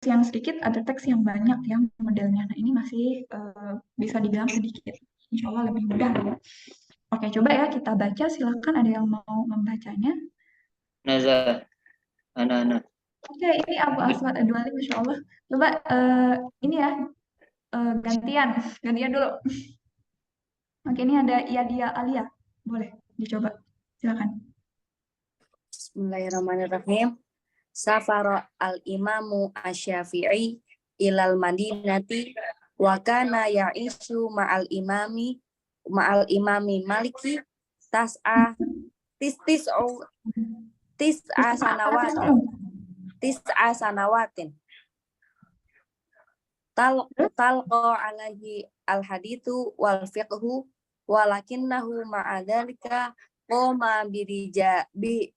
yang sedikit, ada teks yang banyak yang modelnya. Nah, ini masih bisa dibilang sedikit. Insya Allah lebih mudah ya. Oke, coba ya kita baca. Silakan ada yang mau membacanya. Nazar, anak-anak. Oke, ini Abu Aswad Adwali, Masya Allah. Coba ini ya, gantian dulu. Oke, ini ada Yadia Alia. Boleh dicoba. Silakan. Bismillahirrahmanirrahim. Safara al-imamu asy-Syafi'i ilal Madinati wa kana ya'ishu ma'al imami Maliki tas'a tis'a sanawatin talqa alaihi al-hadithu wal fiqhu walakinnahu ma'adhalika qoma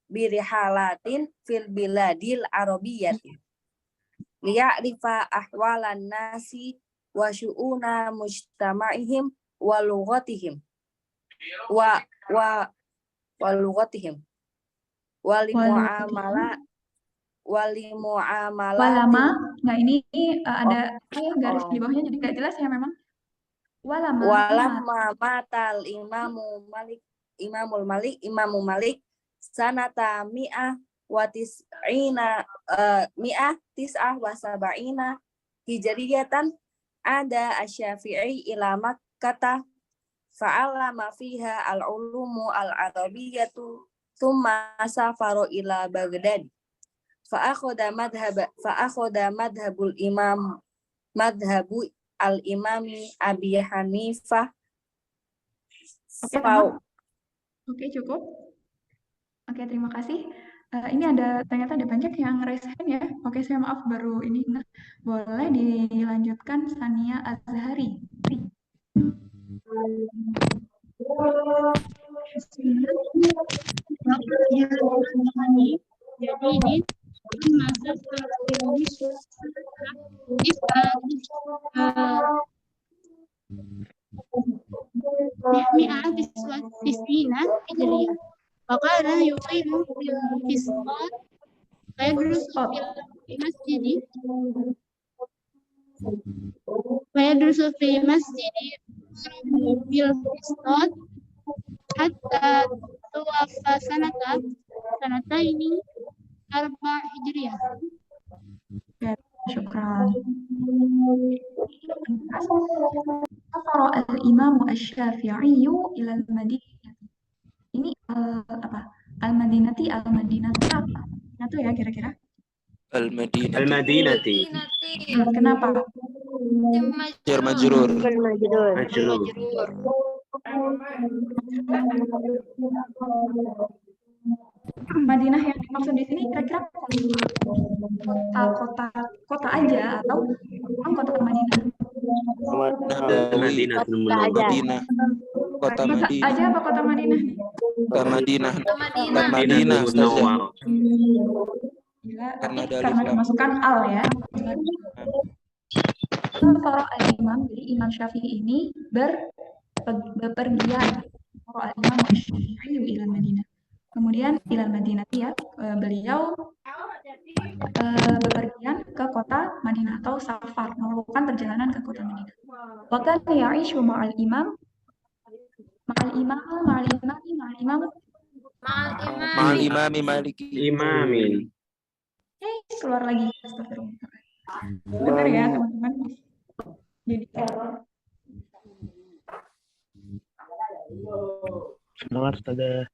birihalatin fil biladil arabiyyati liya'rifa ahwalan nasi wa syu'una mujtama'ihim wa lughatihim wa lughatihim walimu'amalat Walama, nah ini ada garis di bawahnya jadi nggak jelas ya memang. Walamma matal Imamu Malik sanata mi'ah tis'ah wa sab'ina hijriyatan ada asy-Syafi'i ila Makkah fa'allama fiha al-ulumu al-arabiyyatu thumma safaru ila Baghdad fa'akhoda madhabul madhabu al-imami Abi Hanifah. Oke, cukup. Oke, terima kasih. Ini ternyata ada banyak yang raise hand ya. Oke, saya maaf baru ini. Nah, boleh dilanjutkan Sania Azhari. Jadi ini masuk ke mi'ah tis'ina hijriyah. Wakana yuqimu fil fisqat fayadrusu fi masjidi bil fisqat hatta tuwaffa sanata ini arba hijriyah. Syukran. Safara al-imamu asy-Syafi'i ila al-Madinah. Ini apa? Al-Madinati apa? Itu ya kira-kira? Al-Madinati. Kenapa? Majrur. Madinah yang dimaksud di sini kira-kira kota aja atau kota Madinah? Madinah. Kota Madinah. Aja apa kota Madinah? Kota Madinah. Madinah saja. Karena dimasukkan al ya. Para al-imam, jadi Imam Syafi'i ini bepergian. Para al-imam Syafi'i ila Madinah. Kemudian ila Madinah ya, beliau bepergian ke kota Madinah atau safar, melakukan perjalanan ke kota Madinah. Wa kana ya'ishu ma'al imam Maliki. Keluar lagi. Benar ya teman-teman. Jadi error. Dengar saja.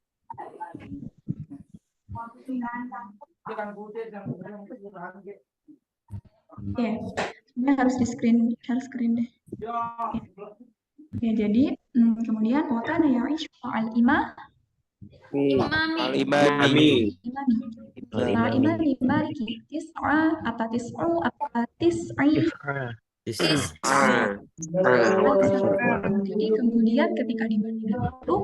Oke, sebenarnya harus share screen deh. Oke, jadi kemudian wakana ya'ishu al-imami Maliki Jadi kemudian ketika di Madinah itu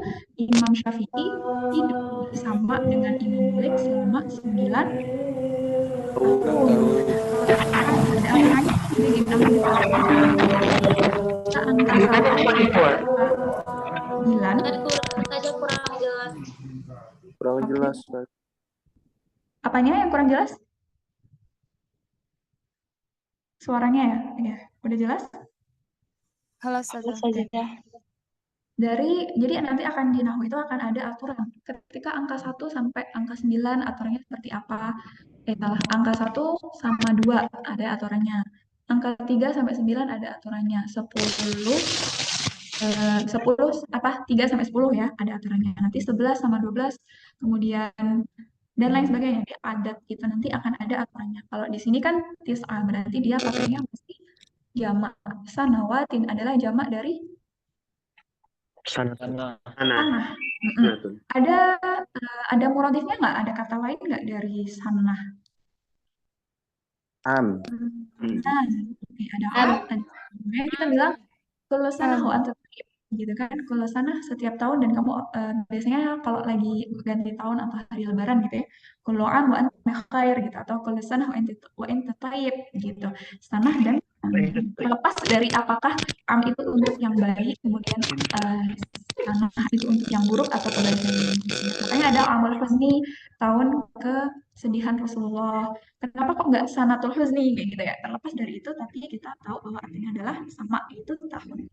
Imam Syafi'i hidup bersama dengan Imam Malik selama 9 tahun. Kurang jelas. Apanya yang kurang jelas? suaranya ya? Ya, udah jelas? Halo Ustazah. Jadi nanti akan di Nahwu itu akan ada aturan. Ketika angka 1 sampai angka 9 aturannya seperti apa? Salah, angka 1 sama 2 ada aturannya. Angka 3 sampai 9 ada aturannya. 10 apa 3 sampai 10 ya ada aturannya. Nanti 11 sama 12 kemudian dan lain sebagainya. Di adat itu nanti akan ada aturannya. Kalau di sini kan tis'a berarti dia pakainya mesti jamak. Sanawatin adalah jamak dari Sana. Tanah. tanah. Mm-mm. Ada muradifnya nggak? Ada kata lain nggak dari sanah? Am. Nah, oke, ada ada. Makanya kita bilang kalau sanah wa anta thayyib, gitu kan? Kalau sanah setiap tahun dan kamu biasanya kalau lagi ganti tahun atau hari Lebaran gitu ya, kalau am wa anta khair gitu atau kalau sanah wa anta thayyib gitu. Sanah dan terlepas dari apakah am itu untuk yang baik, kemudian sanah itu untuk yang buruk atau kebalikannya. Makanya ada amul husni tahun kesedihan Rasulullah. Kenapa kok nggak sanatul husni kayak gitu ya? Terlepas dari itu, tapi kita tahu bahwa artinya adalah sama itu tahun.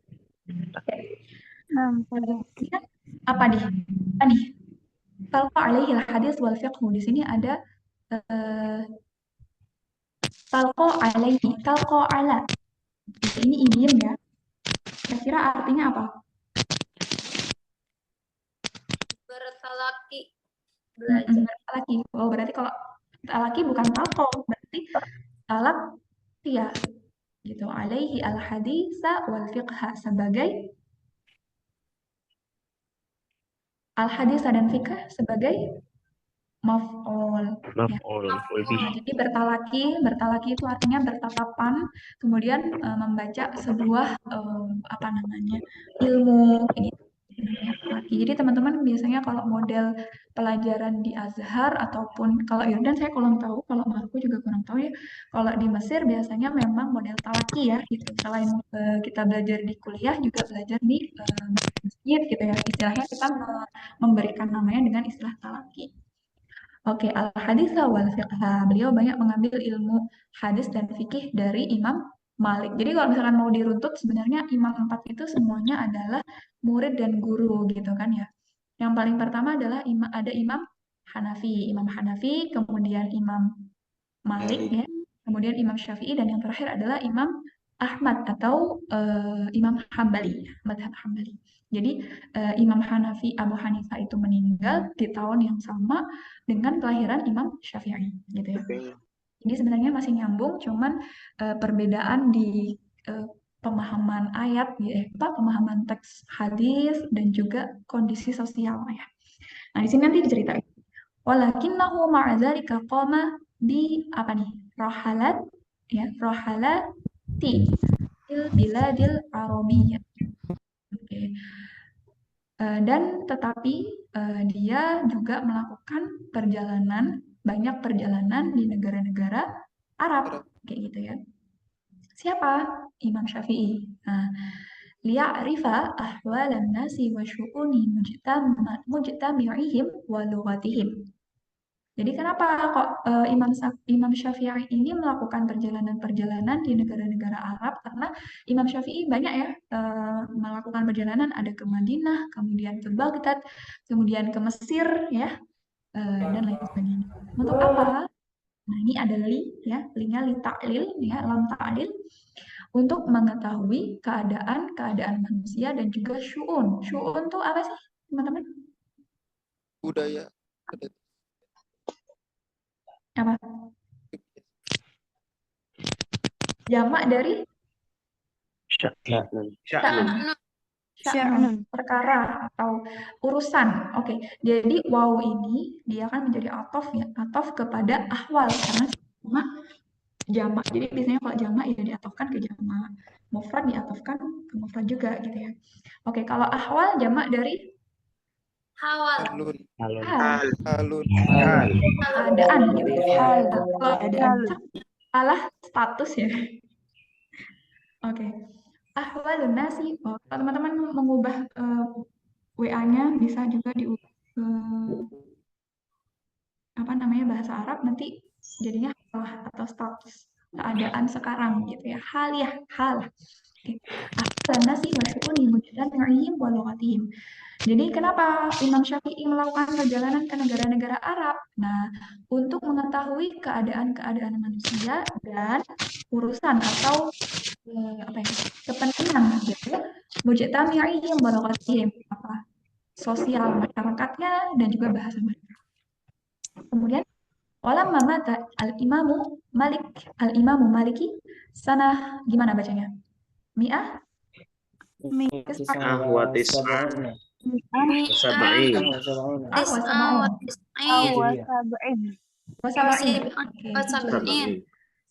Oke. Ini kan apa nih? Apa nih? Talqa alaihi hadis wal fiqhu. Di sini ada talqa alaihi, talqa ala. Ini idiom ya. Kira-kira artinya apa? Bertalaki Talaki. Oh, berarti kalau talaki bukan talqo, berarti talak ya gitu. Alaihi al hadisa wal fiqha sebagai al hadisa dan fiqh sebagai maf'ul. Maf'ul. Nah, jadi bertalaki itu artinya bertatapan, kemudian membaca sebuah apa namanya ilmu kayak gitu. Namanya talaki. Jadi teman-teman biasanya kalau model pelajaran di Azhar ataupun kalau Yordan saya kurang tahu, kalau Maroko juga kurang tahu ya. Kalau di Mesir biasanya memang model talaki ya gitu. Selain kita belajar di kuliah juga belajar di masjid gitu ya. Istilahnya kita memberikan namanya dengan istilah talaki. Oke, al-hadis wal fiqha. Beliau banyak mengambil ilmu hadis dan fikih dari Imam Malik. Jadi kalau misalkan mau diruntut, sebenarnya imam empat itu semuanya adalah murid dan guru gitu kan ya. Yang paling pertama adalah ada Imam Hanafi, kemudian Imam Malik ya, kemudian Imam Syafi'i dan yang terakhir adalah Imam Ahmad atau Imam Hambali, madhab Hambali. Jadi Imam Hanafi Abu Hanifah itu meninggal di tahun yang sama dengan kelahiran Imam Syafi'i, gitu ya. Jadi sebenarnya masih nyambung, cuman perbedaan di pemahaman ayat, ya, pemahaman teks hadis dan juga kondisi sosial ya. Nah di sini nanti diceritain. Walakinnahu ma'adzalika qama bi apa nih? Rohalat ya, rohalati fil biladil arabiyyah. Oke. Dan tetapi dia juga melakukan banyak perjalanan di negara-negara Arab kayak gitu ya. Siapa? Imam Syafi'i. Nah, liya'rifa ahwalan nasi wa syu'uni mujtami'ihim wa lughatihim. Jadi kenapa kok Imam Syafi'i ini melakukan perjalanan-perjalanan di negara-negara Arab? Karena Imam Syafi'i banyak ya melakukan perjalanan, ada ke Madinah, kemudian ke Baghdad, kemudian ke Mesir ya, dan lain sebagainya. Untuk apa? Nah ini ada li-nya li ta'lil ya, lam ta'lil untuk mengetahui keadaan manusia dan juga syu'un. Syu'un tuh apa sih teman-teman? Budaya. Apa? Jamak dari sya'nun, perkara atau urusan. Oke, jadi waw ini dia akan menjadi atof kepada ahwal karena sama jamak. Jadi biasanya kalau jamak ya diatofkan ke jamak, mufrad diatofkan ke mufrad juga gitu ya. Oke, kalau ahwal jamak dari Alun. hal, keadaan gitu ya. Hal. Kalau diancam salah status ya. Oke. Ahwalun nasi. Kalau teman-teman mengubah WA-nya bisa juga diubah ke apa namanya bahasa Arab nanti jadinya halah atau status. keadaan sekarang gitu ya. Hal. Oke. Ahlan nasi wa syu'uni mujtami'ihim wa lughatihim. Jadi kenapa Imam Syafi'i melakukan perjalanan ke negara-negara Arab? Nah, untuk mengetahui keadaan-keadaan manusia dan urusan atau apa ya, kepentingan gitu ya. Mujtami'ihim wa lughatihim, apa sosial masyarakatnya dan juga bahasa mereka. Kemudian walamma mata al-imamu Maliki sanah gimana bacanya? Mi'ah وتسعة وسبعين wa sab'un. Wa sab'in. Oke,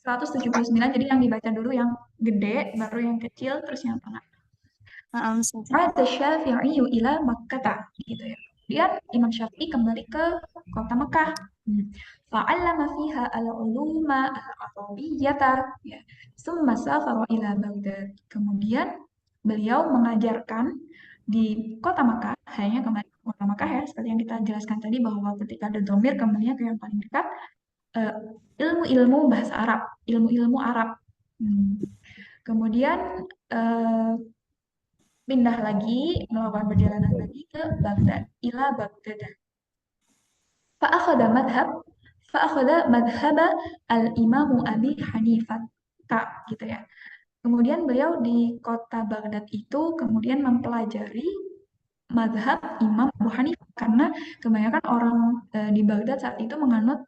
179. Jadi yang dibaca dulu yang gede, baru yang kecil, terus yang tengah. Ada Syafi'i ila Makkah gitu ya. Kemudian Imam Syafi'i kembali ke kota Mekah. Fa'allama fiha al-uluma al-arabiyyata ya. Summa safara ila Baghdad. Kemudian beliau mengajarkan di kota Mekah, hanya kembali ke kota Mekah ya, seperti yang kita jelaskan tadi bahwa ketika ada domir kembalinya ke yang paling dekat, ilmu-ilmu bahasa Arab, ilmu-ilmu Arab. Kemudian pindah lagi, melakukan perjalanan lagi ke Baghdad, ila Baghdad. Fa'akhadha madhab al-imamu Abi Hanifah, gitu ya. Kemudian beliau di kota Baghdad itu kemudian mempelajari madhab Imam Abu Hanifah, karena kebanyakan orang di Baghdad saat itu menganut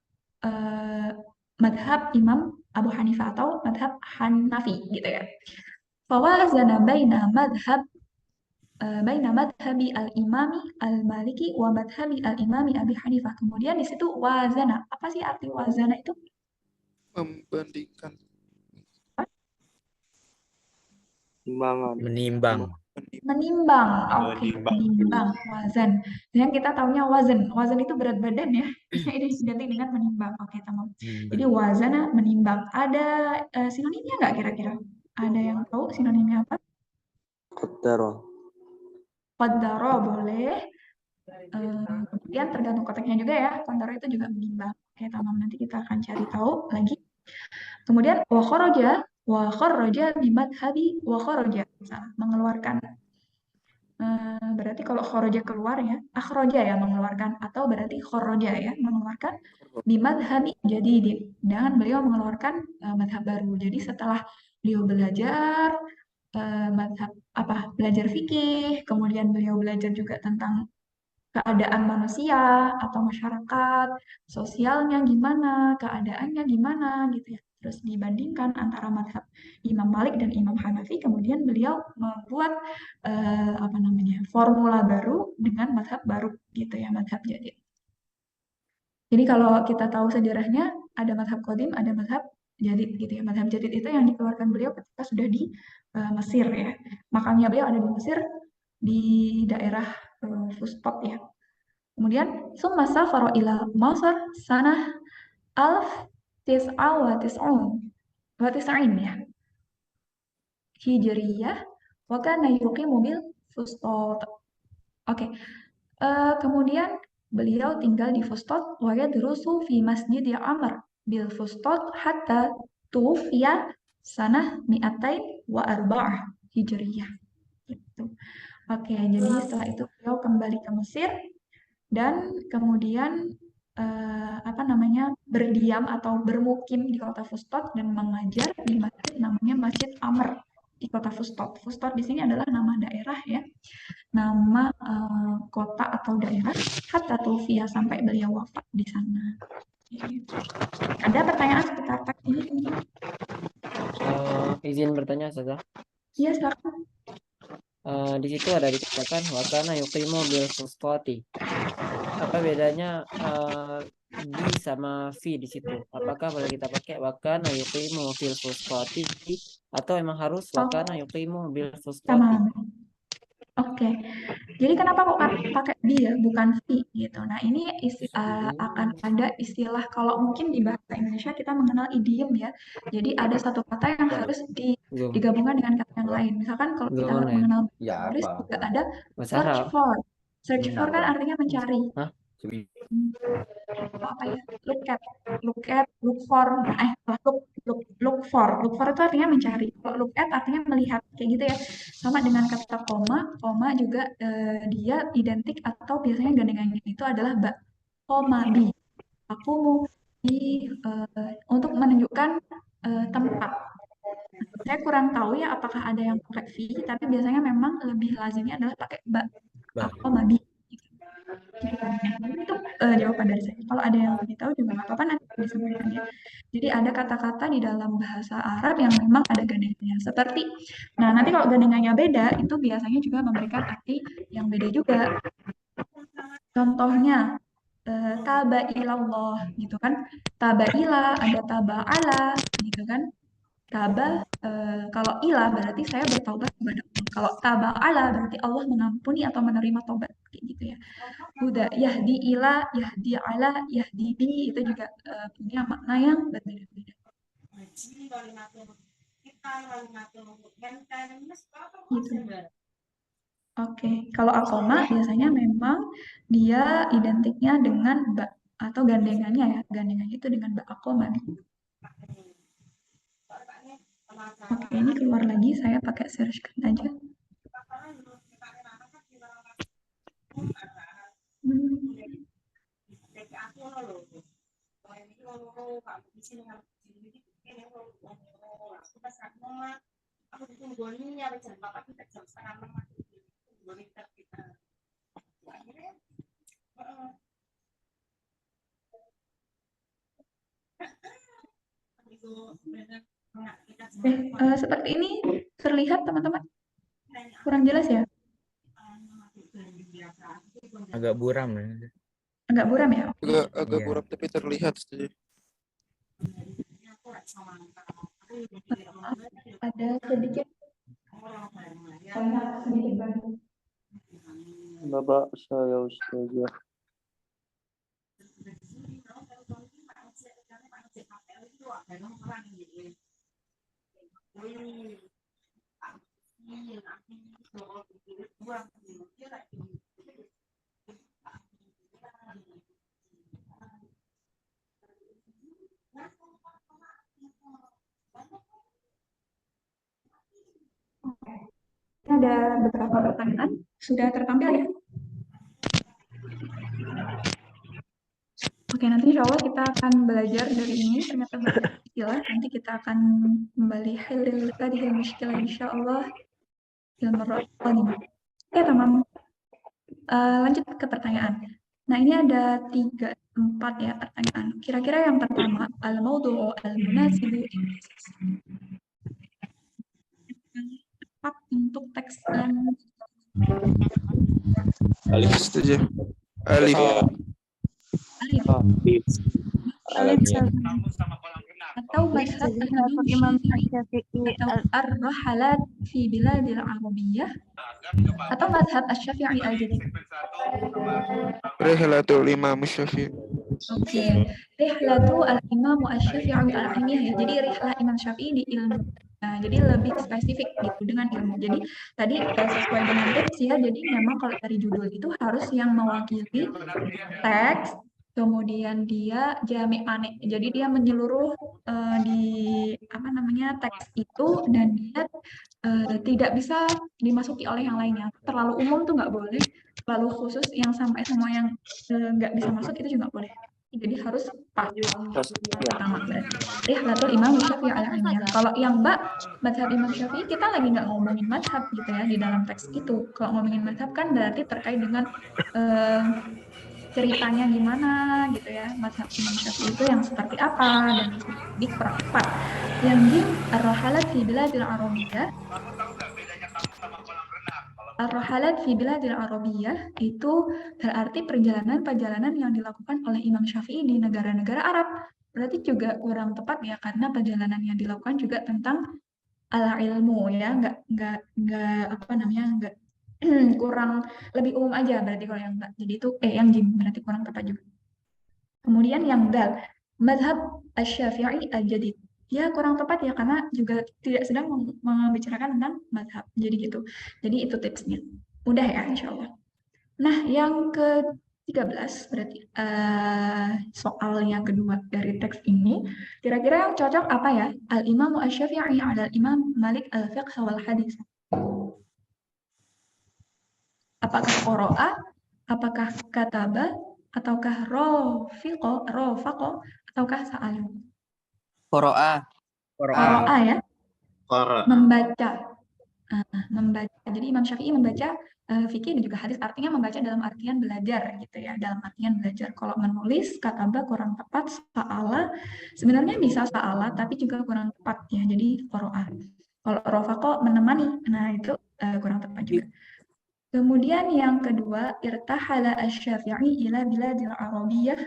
madhab Imam Abu Hanifah atau madhab Hanafi gitu ya. Fawazana baina madhabi al-imami al-maliki wa madhabi al-imami Abi Hanifah. Kemudian di situ wazana. Apa sih arti wazana itu? Membandingkan. menimbang. Menimbang. Oke, menimbang. Wazan. Dan kita taunya wazan. Wazan itu berat badan ya. Ini diganti dengan menimbang. Oke, tamam. Jadi wazana menimbang. Ada sinonimnya nggak kira-kira? Ada yang tahu sinonimnya apa? Qaddara boleh. Kemudian tergantung konteksnya juga ya. Qaddara itu juga menimbang. Oke, tamam. Nanti kita akan cari tahu lagi. Kemudian wa kharaja bimadhabi wa kharaja, mengeluarkan. Berarti kalau kharaja keluar ya, akhraja ya mengeluarkan, atau berarti kharaja ya mengeluarkan bimadhabi jadidin, dengan beliau mengeluarkan madhab baru. Jadi setelah beliau belajar madhab belajar fikih, kemudian beliau belajar juga tentang keadaan manusia atau masyarakat, sosialnya gimana, keadaannya gimana gitu ya. Terus dibandingkan antara madhab Imam Malik dan Imam Hanafi, kemudian beliau membuat formula baru dengan madhab baru gitu ya, madhab jadid. Jadi kalau kita tahu sejarahnya, ada madhab qadim, ada madhab jadid gitu ya. Madhab jadid itu yang dikeluarkan beliau ketika sudah di Mesir ya. Makamnya beliau ada di Mesir, di daerah Fustot ya. Kemudian summa safara ila Masar sanah wa tis'in ya. Hijriyah wa kana yuqimu bil Fustot. Oke. Kemudian beliau tinggal di Fustot wa yadrusu fi Masjid Amr bil Fustot hatta tufiya sanah mi'atain wa arba'ah Hijriyah. Gitu. Oke, jadi setelah itu beliau kembali ke Mesir dan kemudian berdiam atau bermukim di kota Fustot dan mengajar di masjid namanya Masjid Amr di kota Fustot. Fustot di sini adalah nama daerah ya, nama kota atau daerah, hatta tufiya sampai beliau wafat di sana. Ada pertanyaan seputar teks ini? Izin bertanya saja. Iya, silakan. Di situ ada dikatakan wakana yuqimu bil fustati. Apa bedanya di sama fi di situ? Apakah boleh kita pakai wakana yuqimu bil fustati atau emang harus wakana yuqimu bil fustati? Oke. Jadi kenapa kok pakai bi ya, bukan fi gitu. Nah, ini akan ada istilah, kalau mungkin di bahasa Indonesia kita mengenal idiom ya. Jadi ada satu kata yang harus digabungkan dengan kata yang lain. Misalkan kalau kita mengenal bahasa Inggris juga ada search for. Search for kan artinya mencari. apa ya, look for, look for itu artinya mencari. Kalau look at artinya melihat, kayak gitu ya. Sama dengan kata koma juga dia identik atau biasanya gandengannya itu adalah ba, koma bi. Aku mau untuk menunjukkan tempat. Saya kurang tahu ya apakah ada yang pakai vi, tapi biasanya memang lebih lazimnya adalah pakai ba, koma bi. Itu jawaban dari saya. Kalau ada yang lebih tahu juga nggak apa-apa, nanti disampaikan ya. Jadi ada kata-kata di dalam bahasa Arab yang memang ada gandengannya. Seperti, nah nanti kalau gandengannya beda, itu biasanya juga memberikan arti yang beda juga. Contohnya, taba ilallah gitu kan. Taba ila, ada taba ala gitu kan. Taba, kalau ilah berarti saya bertaubat kepada Allah. Kalau taba ala berarti Allah mengampuni atau menerima taubat, kayak gitu ya. Udah yahdi ila, yahdi ala, yahdi bi itu juga punya makna yang berbeda-beda. Gitu. Oke, kalau akoma biasanya memang dia identiknya dengan ba atau gandengannya ya, gandengannya itu dengan ba akoma. Oke, ini keluar lagi, saya pakai search aja. Seperti ini terlihat teman-teman? Kurang jelas ya? Agak buram. Agak buram ya? Agak buram tapi terlihat saja. Ada sedikit. Bapak saya Ustazah. Ada beberapa pertanyaan sudah tertampil ya. Oke, nanti insya Allah kita akan belajar dari ini. Ternyata banyak istilah. Nanti kita akan kembali halil hadhil mushkilah insya Allah. Oke, teman. Lanjut ke pertanyaan. Nah, ini ada 4 ya pertanyaan. Kira-kira yang pertama, al-mawdu'u al-munasibu untuk teks yang Alif saja. Alif. atau mazhab Imam Syafi'i atau ar-rahalat fi biladil arabiyyah atau mazhab asy-Syafi'i al-jadid. Rihlatul Imam Syafi'i. Oke, rihlatu al-Imam asy-Syafi'i al-ilmiyah ya. Jadi rihlah Imam Syafi'i di ilmu. Nah, jadi lebih spesifik gitu dengan ilmu. Jadi tadi sesuai dengan teks ya. Jadi memang kalau dari judul itu harus yang mewakili teks, kemudian dia jami' mane. Jadi dia menyeluruh di teks itu, dan dia tidak bisa dimasuki oleh yang lainnya. Terlalu umum tuh nggak boleh, terlalu khusus yang sampai semua yang nggak bisa masuk itu juga nggak boleh. Jadi harus pas. Pertama berarti rihlatul Imam Syafi'i al-ilmiyah. Kalau yang mazhab Imam Syafi'i, kita lagi nggak ngomongin mazhab gitu ya di dalam teks itu. Kalau ngomongin mazhab kan berarti terkait dengan ceritanya gimana gitu ya, mazhab Imam Syafi'i itu yang seperti apa, dan di perempat yang di ar-rahalat fi biladil arabiyyah. Ar-rahalat fi biladil arabiyyah itu berarti perjalanan yang dilakukan oleh Imam Syafi'i di negara-negara Arab. Berarti juga kurang tepat ya, karena perjalanan yang dilakukan juga tentang al-ilmu ya, nggak kurang, lebih umum aja berarti kalau yang mbak. Jadi itu yang jim berarti kurang tepat juga. Kemudian yang dal, mazhab asy-Syafi'i al-jadid. Ya kurang tepat ya, karena juga tidak sedang membicarakan tentang mazhab. Jadi gitu. Jadi itu tipsnya. Mudah ya insya Allah. Nah, yang 13 berarti soal yang kedua dari teks ini. Kira-kira yang cocok apa ya? Al-Imam Asy-Syafi'i ala Imam Malik al-Fiqh wal Hadis. Apakah qara'a, apakah kataba, ataukah rafaqa, ataukah sa'ala? Qara'a. Qara'a ya, Qara. membaca. Membaca. Jadi Imam Syafi'i membaca fikih dan juga hadis, artinya membaca dalam artian belajar gitu ya, dalam artian belajar. Kalau menulis kataba kurang tepat, sa'ala sebenarnya bisa sa'ala tapi juga kurang tepat ya, jadi qara'a. Kalau rafaqa menemani, nah itu kurang tepat juga. Kemudian yang kedua, irtahala asy-Syafi'i ila biladil Arabiyyah.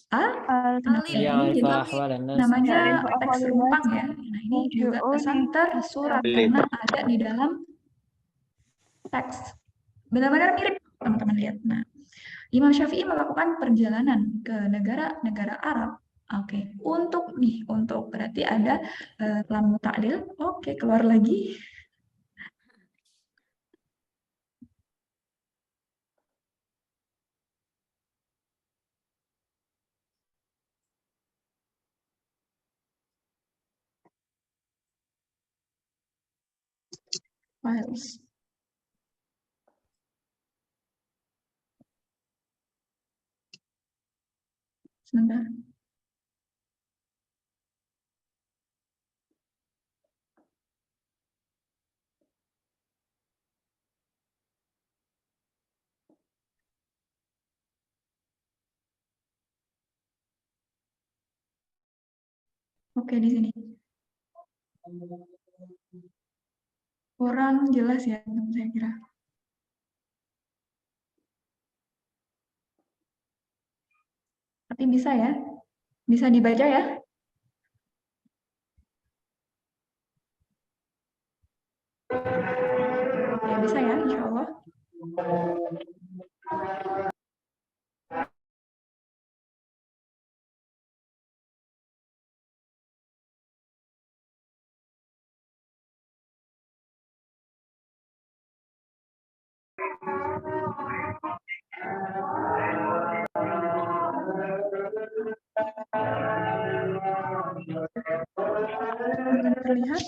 Kenapa ya? Ini jadi namanya teks rumpang ya. Nah ini juga pesan tersurat karena ada di dalam teks. Benar-benar mirip teman-teman lihat. Nah, Imam Syafi'i melakukan perjalanan ke negara-negara Arab. Oke, untuk berarti ada lam ta'lil. Oke, keluar lagi. Files. Sebentar. Oke, di sini. Kurang jelas ya, saya kira. Tapi bisa ya? Bisa dibaca ya? Oke, bisa ya, insya Allah. Belum terlihat?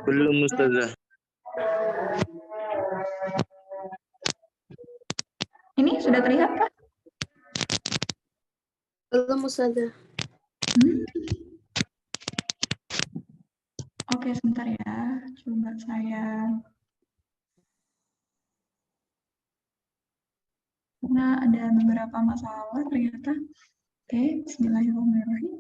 Belum Ustazah. Ini sudah terlihat kah? Belum Ustazah. Oke, sebentar ya. Coba saya. Karena ada beberapa masalah ternyata. Oke, bismillahirrahmanirrahim.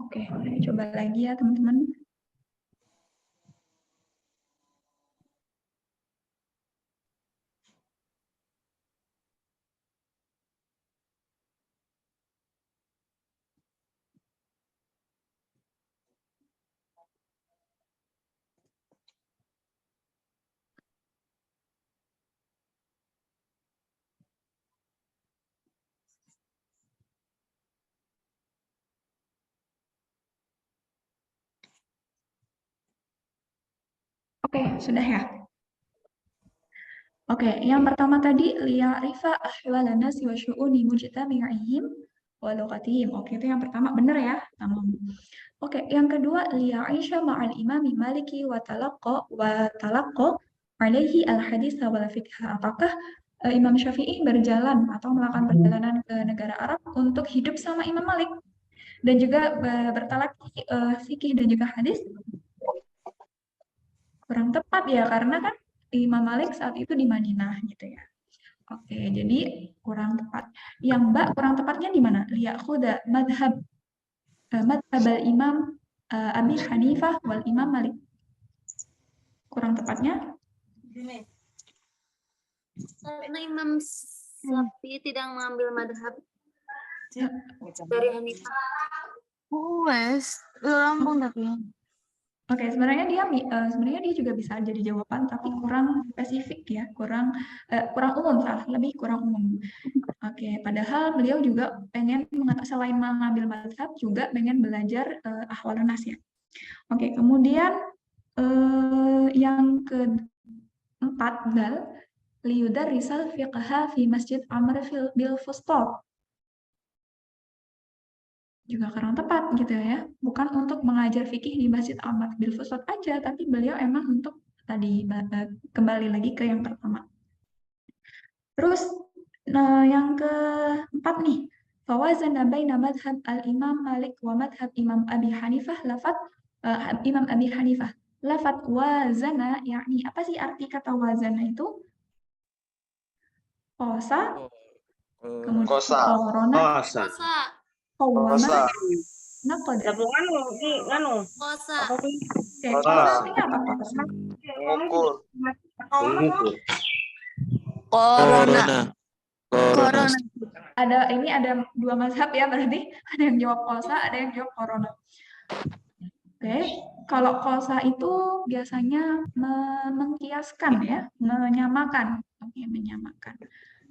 Oke, saya coba lagi ya teman-teman. Oke, sudah ya. Oke, yang pertama tadi liya'rifa ahwalan nasi wa syu'uni mujtami'ihim. wa lughatihim. Oke, itu yang pertama, benar ya? Tamam. Oke, yang kedua, liya'isha ma'al imami maliki wa talaqqa alaihi al-hadis wal fiqh. Apakah Imam Syafi'i berjalan atau melakukan perjalanan ke negara Arab untuk hidup sama Imam Malik dan juga bertalaki fikih dan juga hadis? Kurang tepat ya, karena kan Imam Malik saat itu di Madinah gitu ya. Oke, jadi kurang tepat. Yang Mbak kurang tepatnya di mana? Liya'khudha madhab al-Imam Abi Hanifah wal Imam Malik. Kurang tepatnya? Karena Imam Syafi'i tidak mengambil madhab dari Hanifah. Wes, Lampung tapi. Oke, sebenarnya dia juga bisa jadi jawaban, tapi kurang spesifik ya, kurang umum, lebih kurang umum. Oke, padahal beliau juga pengen selain mengambil mazhab juga pengen belajar ahwalun nas ya. Oke, kemudian yang keempat liyudarrisal fiqha fi Masjid Amr bil Fustat. Juga kurang tepat gitu ya. Bukan untuk mengajar fikih di Masjid Amr bil Fustat aja, tapi beliau emang untuk tadi kembali lagi ke yang pertama. Terus yang keempat nih, fawazana baina madhab al-Imam Malik wa madhab Imam Abi Hanifah Imam Abi Hanifah. Lafat wazana, yakni apa sih arti kata wazana itu? Kosa, kemudian korona, qawwama, naqad. Kosa. Oke, kosa artinya apa kosa? Mengukur. Corona. Ada dua mazhab ya, berarti ada yang jawab kosa, ada yang jawab corona. Oke, kalau kosa itu biasanya mengkiaskan ya, menyamakan. Oke, menyamakan.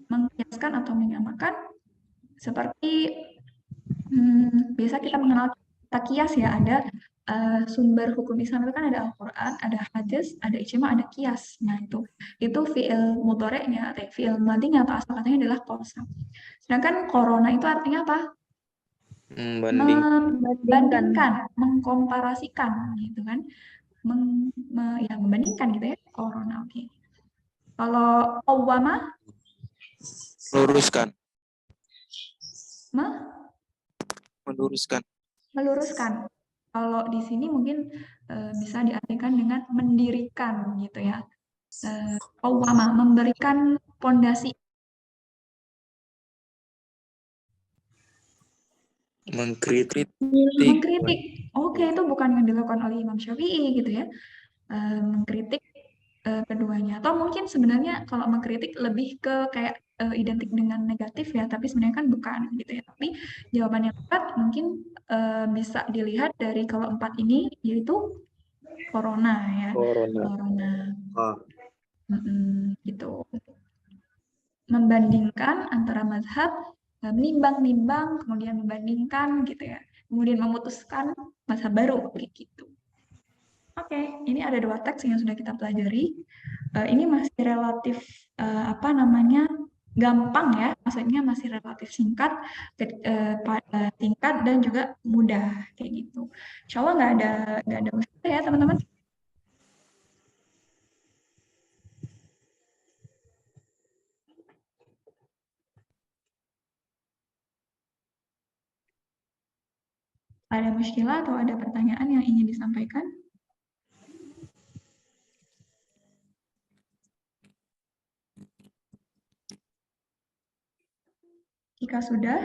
Mengkiaskan atau menyamakan seperti biasa kita mengenal kata kias ya, ada sumber hukum Islam itu kan ada Al-Quran, ada hadis, ada ijma, ada kias. Nah itu fi'il mudhari'nya atau fi'il madinya atau asal katanya adalah kosa. Sedangkan corona itu artinya apa? Membandingkan, mengkomparasikan gitu kan, membandingkan gitu ya, corona. Oke. Kalau qawwama Meluruskan. Meluruskan. Kalau di sini mungkin bisa diartikan dengan mendirikan gitu ya. Qawwama, memberikan pondasi. Mengkritik. Oke, itu bukan yang dilakukan oleh Imam Syafi'i gitu ya. Mengkritik keduanya. Atau mungkin sebenarnya kalau mengkritik lebih ke kayak identik dengan negatif ya, tapi sebenarnya kan bukan gitu ya. Tapi jawaban yang tepat mungkin bisa dilihat dari kalau 4 ini, yaitu corona ya. Corona. Gitu. Membandingkan antara mazhab, menimbang-nimbang, kemudian membandingkan gitu ya. Kemudian memutuskan mazhab baru kayak gitu. Oke, ini ada 2 teks yang sudah kita pelajari. Ini masih relatif gampang ya, maksudnya masih relatif singkat, tingkat dan juga mudah kayak gitu. Insya Allah nggak ada masalah ya teman-teman. Ada muskilah atau ada pertanyaan yang ingin disampaikan? Jika sudah,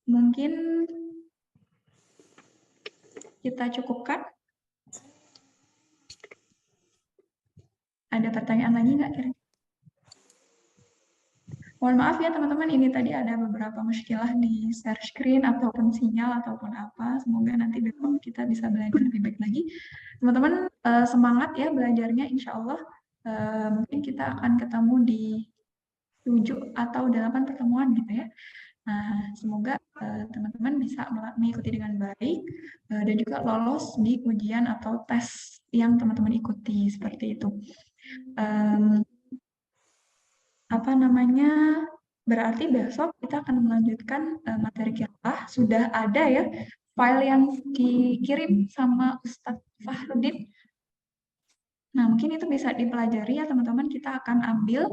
mungkin kita cukupkan. Ada pertanyaan lagi nggak kira-kira? Mohon maaf ya teman-teman, ini tadi ada beberapa muskilah di share screen ataupun sinyal ataupun apa. Semoga nanti besok kita bisa belajar lebih baik lagi. Teman-teman semangat ya belajarnya, insya Allah. Mungkin kita akan ketemu di 7 atau 8 pertemuan gitu ya. Nah, semoga teman-teman bisa mengikuti dengan baik dan juga lolos di ujian atau tes yang teman-teman ikuti seperti itu. Berarti besok kita akan melanjutkan materi qiraah. Sudah ada ya file yang dikirim sama Ustadz Fahrudin. Nah, mungkin itu bisa dipelajari ya teman-teman. Kita akan ambil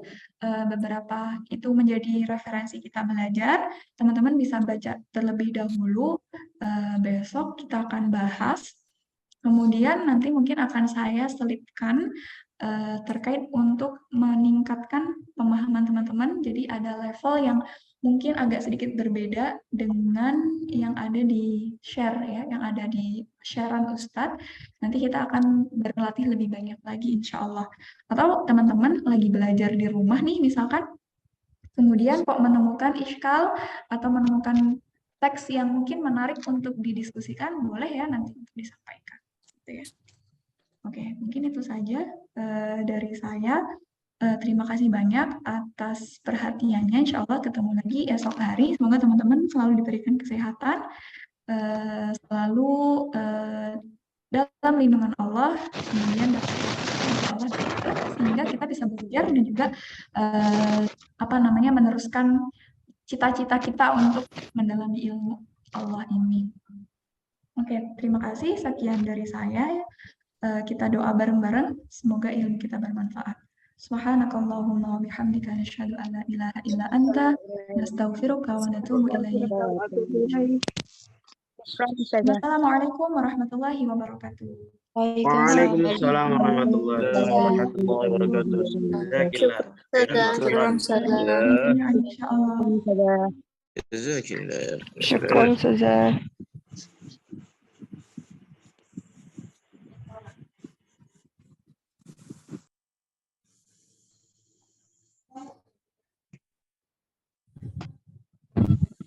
beberapa itu menjadi referensi kita belajar. Teman-teman bisa baca terlebih dahulu. Besok kita akan bahas. Kemudian nanti mungkin akan saya selipkan terkait untuk meningkatkan pemahaman teman-teman. Jadi ada level yang mungkin agak sedikit berbeda dengan yang ada di share ya, yang ada di sharean Ustadz. Nanti kita akan berlatih lebih banyak lagi insya Allah. Atau teman-teman lagi belajar di rumah nih misalkan, kemudian kok menemukan iskal atau menemukan teks yang mungkin menarik untuk didiskusikan, boleh ya nanti untuk disampaikan. Gitu ya. Oke, mungkin itu saja dari saya. Terima kasih banyak atas perhatiannya. Insya Allah ketemu lagi esok hari. Semoga teman-teman selalu diberikan kesehatan, selalu dalam lindungan Allah, kemudian dapat Allah sehingga kita bisa belajar dan juga meneruskan cita-cita kita untuk mendalami ilmu Allah ini. Oke, terima kasih. Sekian dari saya. Kita doa bareng-bareng. Semoga ilmu kita bermanfaat. Subhanakallahumma wa bihamdika nasyhadu an la ilaha illa anta nastaghfiruka wa natubu ilaik. Wassalamualaikum warahmatullahi wabarakatuh. Waalaikumsalam warahmatullahi wabarakatuh. Insyaallah. Jazakillah. Syukron, Ustazah.